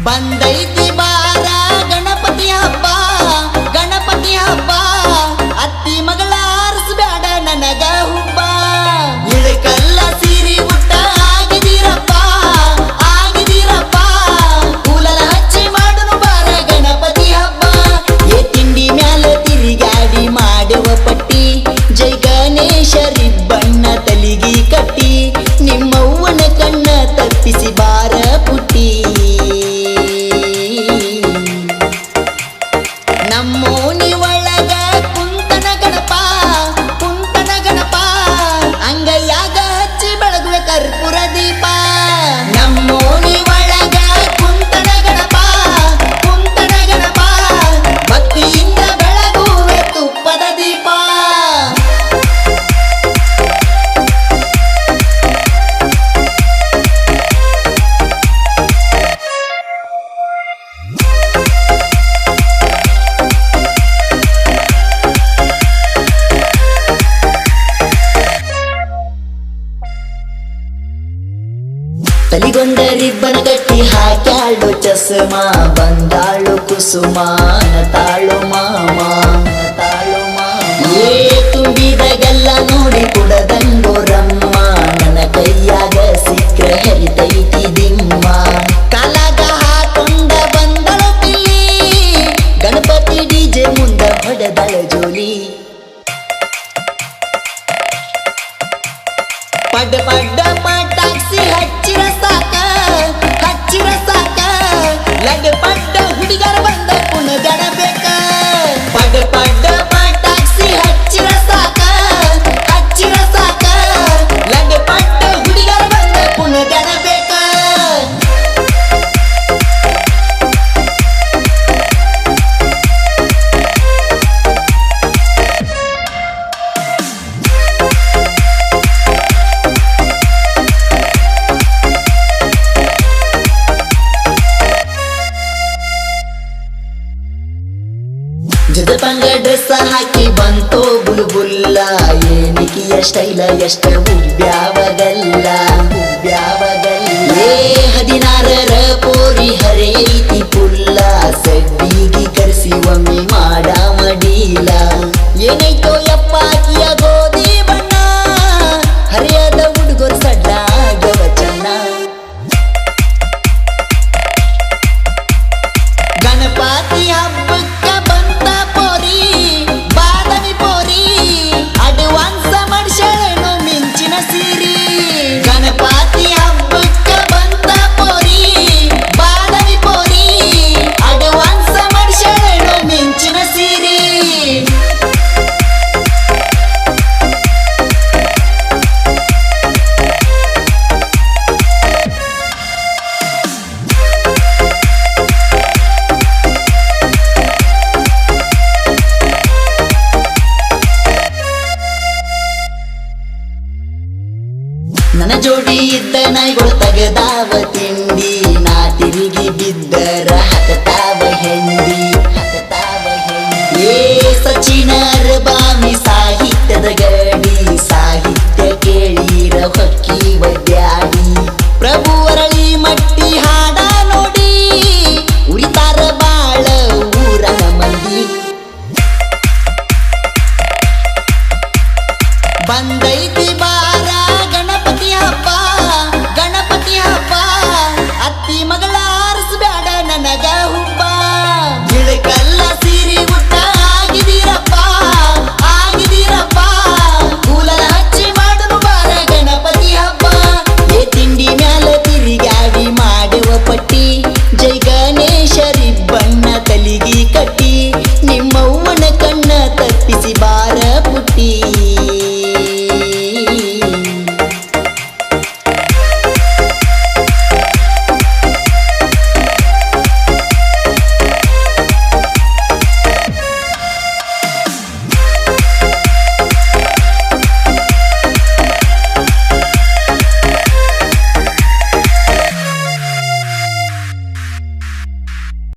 ಬಂದೈತಿ ಬಾರ ಗಣಪತಿ ಹಬ್ಬ ಗಣಪತಿ ಹಬ್ಬ ಅತ್ತಿ ಮಗಳ ಆರಿಸ್ಬ್ಯಾಡ ನನಗ ಹುಬ್ಬ ಇಳಕಲ್ಲ ಸೀರಿ ಉಟ್ಟ ಆಗಿದೀರಪ್ಪ ಕೂಲಲ ಹಚ್ಚಿ ಮಾಡುನು ಬಾರ ಗಣಪತಿ ಹಬ್ಬ ಏ ತಿಂಡಿ ಮ್ಯಾಲ ತಿರುಗಾಡಿ ಮಾಡುವ ಪಟ್ಟಿ ಜೈ ಗಣೇಶ ರಿಬ್ಬಣ್ಣ ತಲಿಗಿ ಕಟ್ಟಿ ನಿಮ್ಮವ್ವನ ಕಣ್ಣ ತಪ್ಪಿಸಿ ಬಾರ ಪುಟ್ಟಿ ನಮ್ಮೋನಿ ಒಳಗ ಕುಂತನ ಗಣಪ ಅಂಗೈಯಾಗ ಹಚ್ಚಿ ಬೆಳಗುವೆ ಕರ್ಪೂರ ದೀಪ ನಮ್ಮೋನಿ ಒಳಗ ಕುಂತನ ಗಣಪ ಭಕ್ತಿಯಿಂದ ಬೆಳಗುವೆ ತುಪ್ಪದ ದೀಪ ತಲಿಗೊಂಡ ರಿಬ್ಬನ ಗಟ್ಟಿ ಹಾಕ್ಯಾಳು ಚಸ್ಮ ಬಂದಾಳು ಕುಸುಮ ನತಾಳು ಮಾಮ ಏ ತುಂಬಿದಗೆಲ್ಲ ನೋಡಿ ಕುಡದಂಗೋ ರಮ್ಮ ನನ್ನ ಕೈಯಾಗ ಸಿಕ್ಕ್ರ ಹರಿತೈತಿ ದಿಮ್ಮ ಕಾಲಾಗ ಹಾಕೊಂಡ ಬಂದಳು ಪಿಲ್ಲಿ ಗಣಪತಿ ಡಿಜೆ ಮುಂದ ಹೊಡೆದಳ ಜೋಲಿ ಪಡ್ಡ ಪಟಾಕ್ಸಿ ಹಚ್ಚಿರ ಸಾಕ ಲಡ್ ಪಡ್ಡ ಹುಡುಗರ ಬಂದ ಕುಣಗಡಬೇಕ ಪಡ್ಡ ಪಟಾಕ್ಸಿ ಹಚ್ಚಿರ ಸಾಕ ಲಡ್ ಪಡ್ಡ ಹುಡುಗರ ಬಂದ ಕುಣಗಡಬೇಕ ಜದಪಂಗ ಡ್ರೆಸ್ ಹಾಕಿ ಬಂತೋ ಬುಲ್ಬುಲ್ಲ ಏನಿಕಿಯ ಸ್ಟೈಲ ಎಷ್ಟ ಹುಬ್ಬ್ಯಾವಗಲ್ಲ ಏ 16ರ ಪೋರಿ ಹರೈತಿ ಪುಲ್ಲ ಸಡ್ಡಿಗಿ ಕರ್ಸಿ ಒಮ್ಮೆ ಮಾಡ ಮಡೀಲ ಏನೈತೋ ಯಪ್ಪ ಆಕಿಯ ಗೋಧಿ ಬಣ್ಣ ಹರಿಯದ ಹುಡುಗರು ಸಡ್ಲಾಗವ ಚೆನ್ನ ಗಣಪತಿ ಹಬ್ಬಕ್ಕ ಬಂತ ಪೋರಿ ಬಾದಮಿ ಪೋರಿ ಅಡ್ವಾನ್ಸ್ ಮಾಡ್ಸೇಳೇನು ಮಿಂಚಿನ ಸೀರಿ ಗಣಪತಿ ಹಬ್ಬಕ್ಕ ಬಂತ ಪೋರಿ ಬಾದಮಿ ಪೋರಿ ಅಡ್ವಾನ್ಸ್ ಮಾಡ್ಸೇಳೇನು ಮಿಂಚಿನ ಸೀರಿ ನನ್ನ ಜೋಡಿ ಇದ್ದ ನಾಯಿಗಳು ತಗದಾವ ತಿಂಡಿ ನಾ ತಿರುಗಿ ಬಿದ್ದರ ಹಕತಾವ ಹೆಂಡಿ ಏ ಸಚಿನರ ಬಾಮಿ ಸಾಹಿತ್ಯದ